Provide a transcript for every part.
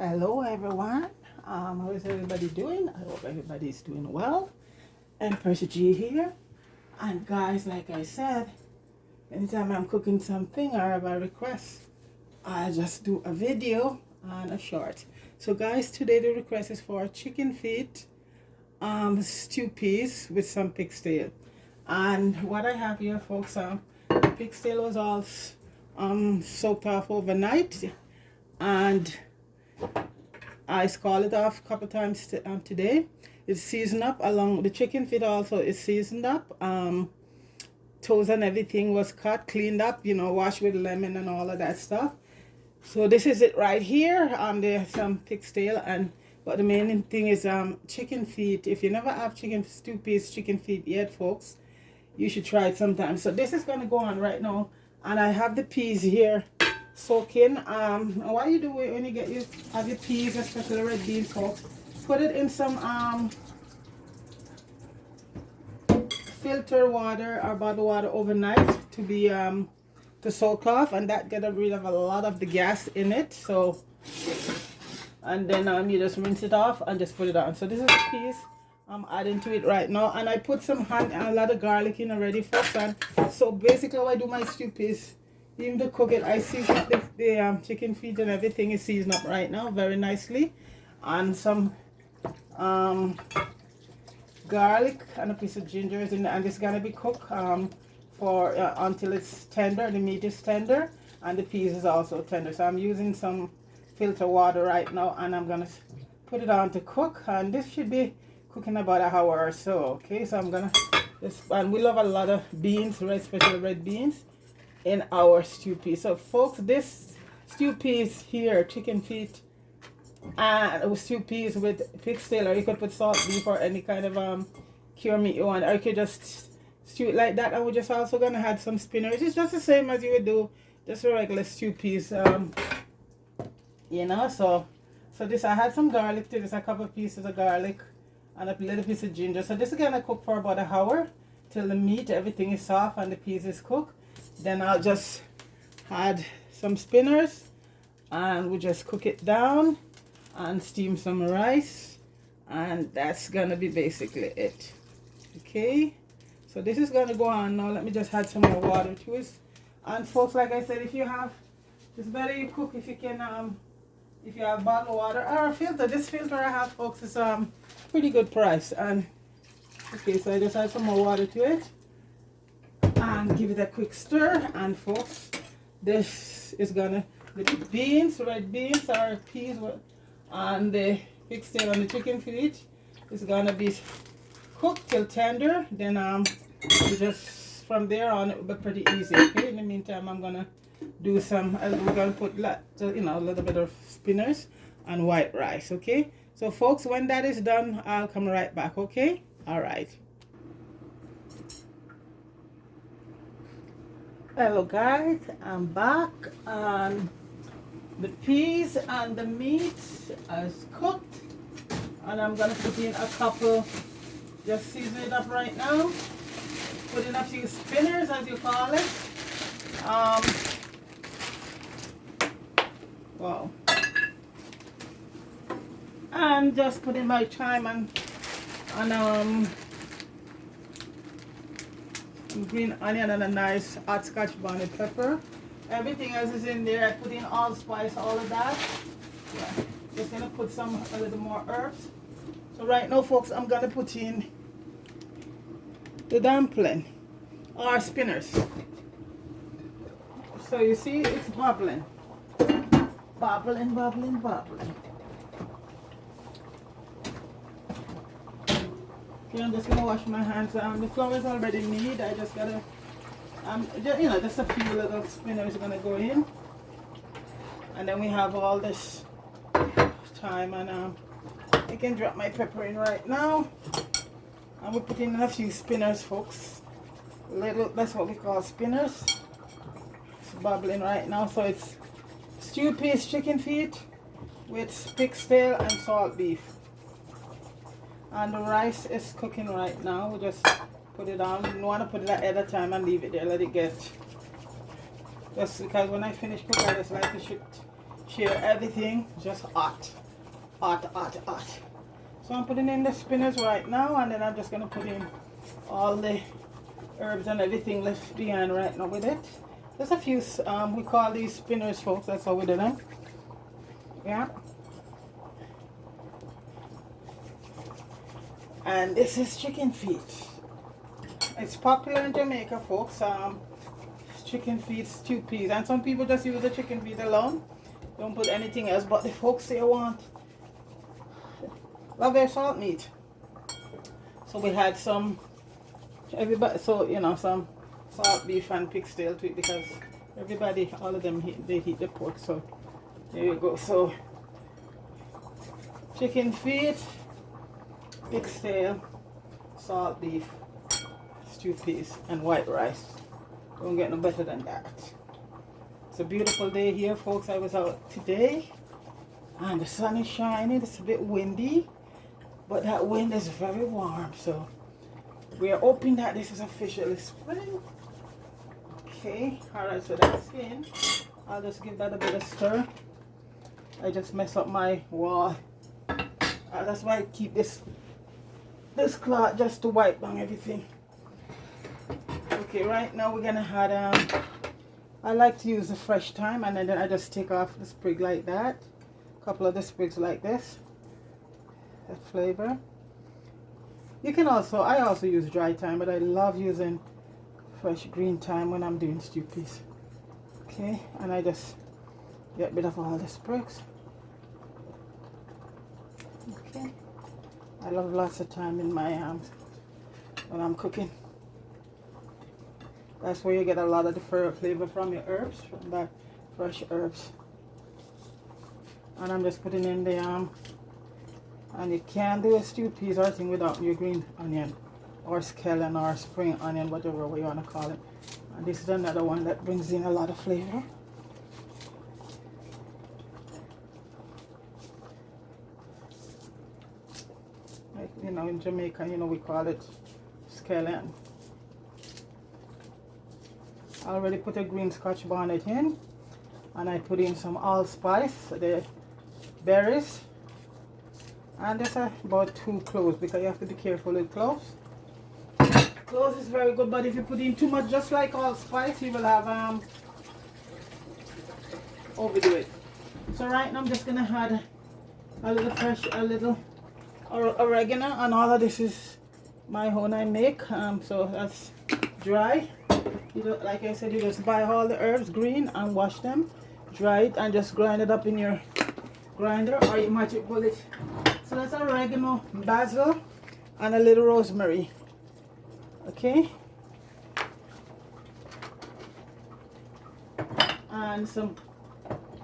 Hello everyone. How is everybody doing? I hope everybody's doing well. And Percy G here. And guys, like I said, anytime I'm cooking something or have a request, I just do a video and a short. So guys, today the request is for chicken feet, stew peas with some pig's tail. And what I have here, folks, the pig's tail was all soaked off overnight, and I scald it off a couple times today. It's seasoned up along with the chicken feet. Also is seasoned up. Toes and everything was cut, cleaned up, washed with lemon and all of that stuff. So this is it right here. There's some pig's tail, but the main thing is chicken feet. If you never have stew peas chicken feet yet, folks, you should try it sometime. So this is gonna go on right now, and I have the peas here soaking. What you do when you have your peas, especially the red beans, folks, put it in some filter water or bottled water overnight to be to soak off, and that get rid of a lot of the gas in it. So, and then you just rinse it off and just put it on. So this is the peas I'm adding to it right now, and I put some honey and a lot of garlic in already, folks. And so basically how I do my stew peas, even to cook it, I season the chicken feet and everything is seasoned up right now very nicely, and some garlic and a piece of ginger is in there, and it's gonna be cooked for until it's tender. The meat is tender and the peas is also tender. So I'm using some filter water right now, and I'm gonna put it on to cook, and this should be cooking about an hour or so. Okay, so I'm gonna and we love a lot of beans, especially red beans, in our stew peas. So folks, this stew peas here, chicken feet and stew peas with pig's tail, or you could put salt beef or any kind of cure meat you want, or you could just stew it like that. And we're just also gonna add some spinach. It's just the same as you would do just a regular stew peas. So this, I had some garlic to this, a couple of pieces of garlic and a little piece of ginger. So this is gonna cook for about an hour till the meat, everything is soft and the peas is cooked. Then I'll just add some spinners and we just cook it down and steam some rice, and that's gonna be basically it. Okay, so this is gonna go on now. Let me just add some more water to it. And folks, like I said, if you have, it's better you cook if you can, if you have bottled water or a filter. This filter I have, folks, is pretty good price. And okay, so I just add some more water to it and give it a quick stir. And folks, this is gonna, the beans, red beans or peas, and the pig's tail and the chicken feet is gonna be cooked till tender. Then we just from there on it will be pretty easy. Okay, in the meantime I'm gonna do some, we're gonna put a little bit of spinners and white rice. Okay, so folks, when that is done, I'll come right back. Okay, all right. Hello guys, I'm back, and the peas and the meat is cooked, and I'm gonna put in a couple, just season it up right now, put in a few spinners as you call it. Wow. And just put in my thyme and green onion and a nice hot scotch bonnet pepper. Everything else is in there. I put in allspice, all of that. Yeah. Just gonna put a little more herbs. So right now, folks, I'm gonna put in the dumpling or spinners. So you see, it's bubbling, bubbling, bubbling, bubbling. Okay, I'm just gonna wash my hands. The flour is already made. I just gotta just a few little spinners are gonna go in, and then we have all this time, and I can drop my pepper in right now, and we're putting in a few spinners, folks. That's what we call spinners. It's bubbling right now. So it's stew peas chicken feet with pig's tail and salt beef, and the rice is cooking right now. We just put it on. You don't want to put it at a time and leave it there, let it get, just because when I finish cooking I just like to Share everything just hot, hot, hot, hot. So I'm putting in the spinners right now, and then I'm just gonna put in all the herbs and everything left behind right now with it. There's a few, we call these spinners, folks, that's how we do them. Yeah. And this is chicken feet. It's popular in Jamaica, folks. Chicken feet, stewed peas, and some people just use the chicken feet alone. Don't put anything else, but the folks they love their salt meat. So we had some, everybody, so you know, some salt beef and pig's tail to it, because everybody, all of them, they eat the pork. So there you go. So chicken feet, pig's tail, salt beef, stewed peas, and white rice. Don't get no better than that. It's a beautiful day here, folks. I was out today and the sun is shining. It's a bit windy, but that wind is very warm, so we are hoping that this is officially spring. Okay, alright, so that's in. I'll just give that a bit of stir. I just mess up my wall. That's why I keep this cloth just to wipe down everything. Okay, right now we're gonna add I like to use the fresh thyme, and then I just take off the sprig like that. A couple of the sprigs like this. That flavor. You can also, I also use dry thyme, but I love using fresh green thyme when I'm doing stew peas. Okay, and I just get rid of all the sprigs. Okay. I love lots of thyme in my when I'm cooking. That's where you get a lot of the flavor from your herbs, from the fresh herbs. And I'm just putting in the and you can't do a stewed peas or thing without your green onion, or scallion, or spring onion, whatever way you want to call it. And this is another one that brings in a lot of flavor. Like, you know, in Jamaica, you know, we call it scallion. I already put a green scotch bonnet in, and I put in some allspice, the berries, and that's about 2 cloves, because you have to be careful with cloves. Cloves is very good, but if you put in too much, just like allspice, you will have overdo it. So right now I'm just gonna add a little oregano, and all of this is my own I make. So that's dry. You don't, like I said, you just buy all the herbs green and wash them, dry it, and just grind it up in your grinder or your magic bullet. So that's oregano, basil, and a little rosemary. Okay, and some,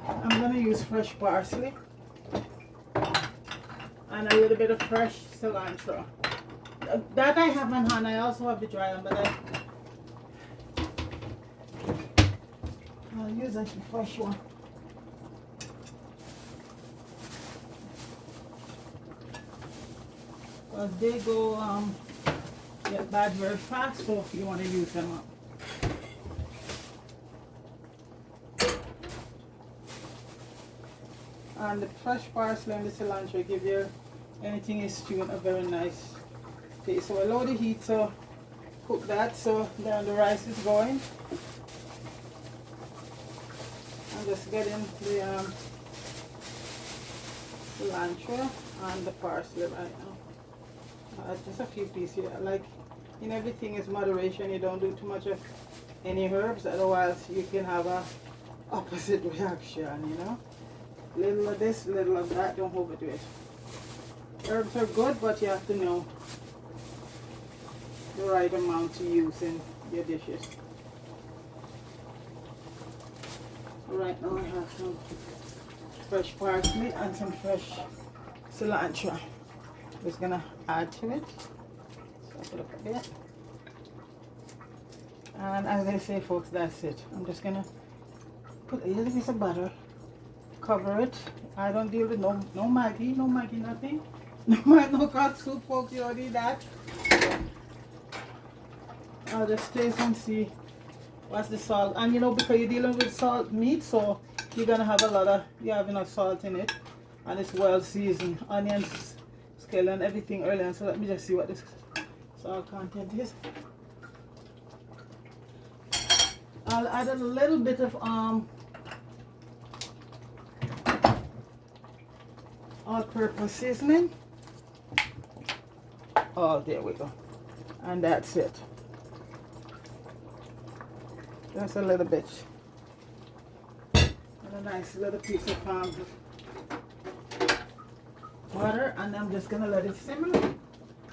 I'm gonna use fresh parsley and a little bit of fresh cilantro. That I have on hand. I also have the dry one, but I'll use a fresh one. Because they go get bad very fast, so you want to use them up. And the fresh parsley and the cilantro give you anything is stewing a very nice taste. So allow the heat to cook that. So then the rice is going. I'm just getting the cilantro and the parsley right now. Just a few pieces here. Like in everything is moderation. You don't do too much of any herbs, otherwise you can have a opposite reaction, you know. Little of this, little of that, don't overdo it. Herbs are good, but you have to know the right amount to use in your dishes. Right now I have some fresh parsley and some fresh cilantro. Just gonna add to it. So put up a bit. And as I say, folks, that's it. I'm just gonna put a little bit of butter, cover it. I don't deal with no Maggi, nothing. No cut soup, folks, you don't need that. I'll just taste and see what's the salt. And you know, because you're dealing with salt meat, so you're gonna have a lot of, you have enough salt in it, and it's well seasoned. Onions, scallion, everything earlier. So let me just see what this salt content is. I'll add a little bit of all-purpose seasoning. Oh, there we go. And that's it. Just a little bit. And a nice little piece of water. And I'm just going to let it simmer.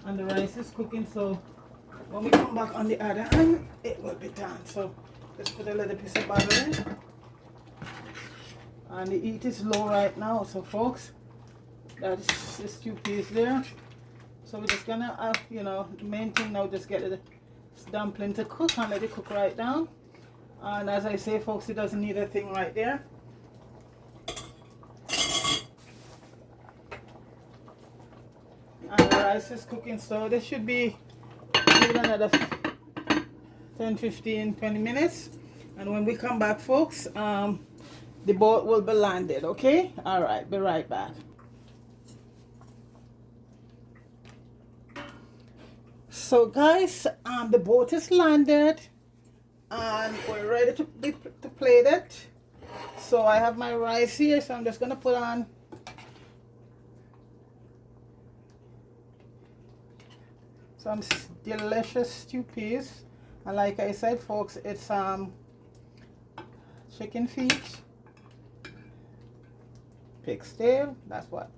And the rice is cooking. So when we come back on the other end, it will be done. So just put a little piece of butter in. And the heat is low right now. So folks, that's the stew peas there. So we're just gonna, you know, the main thing now, just get the dumpling to cook and let it cook right down. And as I say, folks, it doesn't need a thing right there. And the rice is cooking, so this should be maybe another 10, 15, 20 minutes. And when we come back, folks, the boat will be landed, okay? All right, be right back. So guys, the boat is landed and we're ready to plate it. So I have my rice here, so I'm just gonna put on some delicious stew peas. And like I said, folks, it's chicken feet, pig's tail, that's what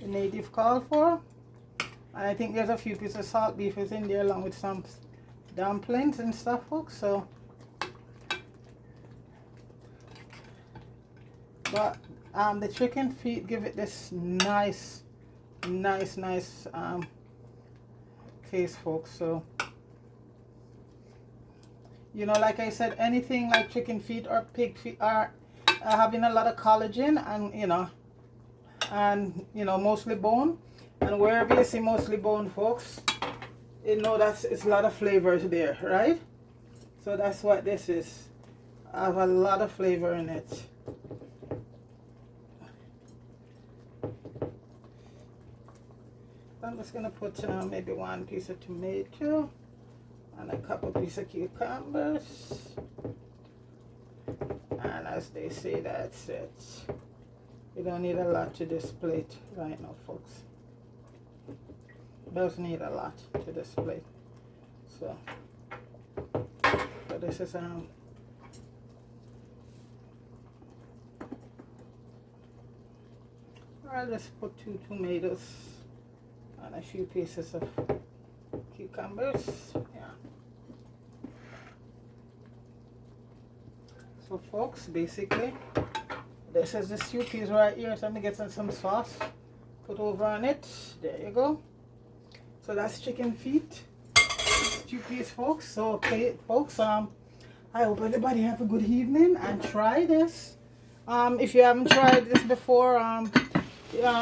the native call for. And I think there's a few pieces of salt beef is in there along with some dumplings and stuff, folks. So, but the chicken feet give it this nice taste, folks. So, you know, like I said, anything like chicken feet or pig feet are having a lot of collagen, and you know, mostly bone. And wherever you see mostly bone, folks, you know it's a lot of flavors there, right? So that's what this is. I have a lot of flavor in it. I'm just gonna put maybe one piece of tomato and a couple pieces of cucumbers. And as they say, that's it. You don't need a lot to this plate right now, folks. Does need a lot to this plate. So this is I'll just put 2 tomatoes and a few pieces of cucumbers. Yeah. So folks, basically this is the stew peas right here. So I'm gonna get some sauce put over on it. There you go. So that's chicken feet, stew peas, folks. So okay, folks, I hope everybody have a good evening and try this. If you haven't tried this before,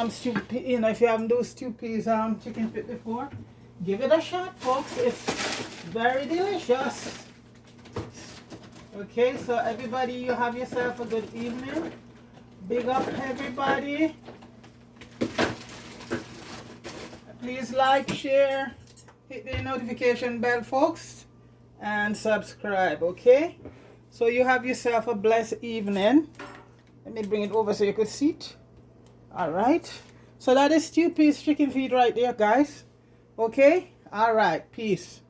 stew pea, you know, if you haven't done stew peas, chicken feet before, give it a shot, folks. It's very delicious. Okay, so everybody, you have yourself a good evening. Big up everybody. Please like, share, hit the notification bell, folks, and subscribe, okay? So you have yourself a blessed evening. Let me bring it over so you could see it. All right. So that is stew peas, chicken feet right there, guys. Okay? All right. Peace.